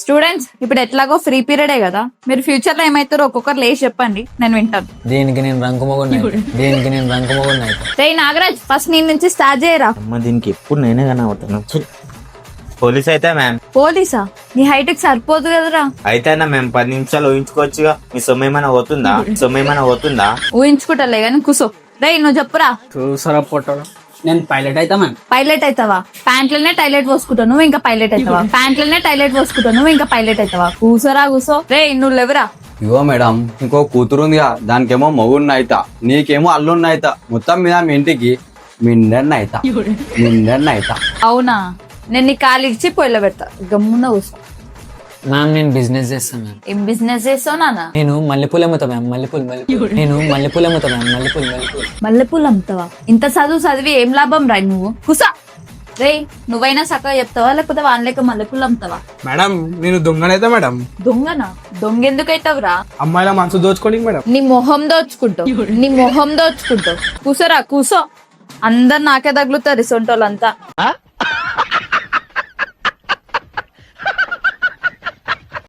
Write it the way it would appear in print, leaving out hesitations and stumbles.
Students ఇప్పుడు ఎట్లాగో free పీరియడే కదా, మీరు ఫ్యూచర్ లో ఏమైతారో ఒక్కొక్కరు లేచి చెప్పండి, నేను వింటాను. దీనికి నేను రంకుమొగున్నాయి. రే నాగరాజ్, ఫస్ట్ నీ నుంచి స్టార్ట్ చేయరా. అమ్మ దీనికి ఎప్పుడు నేనే కనవుతాను. పోలీస్ అయితే మ్యామ్. పోలీసా? నీ హైట్ కి సరిపోదు కదరా. అయితే మ్యామ్ 10 నిమిషాలు ఊహించుకోవచ్చుగా. మీ సొమ్ము ఏమైనా పోతుందా? ఊహించుకుంటలే కానీ కూసో. రే నువ్వు చెప్పురా. చూసారా పొట్టాడు, నేను పైలట్ అవుతా మ్యామ్. పైలట్ అవుతావా? ప్యాంట్లనే టైలెట్ పోసుకుంటావు నువ్వు ఇంకా పైలట్ అవుతావా? ప్యాంట్లనే టైలెట్ పోసుకుంటావు నువ్వు ఇంకా పైలట్ అవుతావా? కూసోరా కూసో. రే నువ్వు లేవురా. ఇగో మేడం, ఇంకో కూతురు ఉందిగా, దానికేమో మగుడిని అయితా, నీకేమో అల్లుడిని అయితా. మొత్తం మీద మీ ఇంటికి మిండర్ని అయితా. అవునా? నేను నీ కాలు ఇచ్చి పొయ్యిలో పెడతా, గమ్మున కూసో. మ్యామ్ నేను బిజినెస్ చేస్తాను మ్యామ్. ఏం బిజినెస్ చేస్తావు నాన్న? నేను మల్లెపూలు అమ్ముతా మ్యామ్. మల్లెపూలు. మల్లెపూలు అమ్ముతావా? ఇంత చదివి ఏం లాభం రా నువ్వు? కుసా. రే నువ్వైనా చక్కగా చెప్తావా లేకపోతే వాళ్ళ లెక్క మల్లెపూలు అమ్ముతావా? మేడం నేను దొంగనైతే మేడం. దొంగనా? దొంగ ఎందుకు అవుతావురా? అమ్మాయిల మనసు దోచుకోండి మేడం. నీ మొహం దోచుకుంటావు. కూసోరా కూసో. అందరు నాకే తగులుతారు సొంటోళ్ళంతా.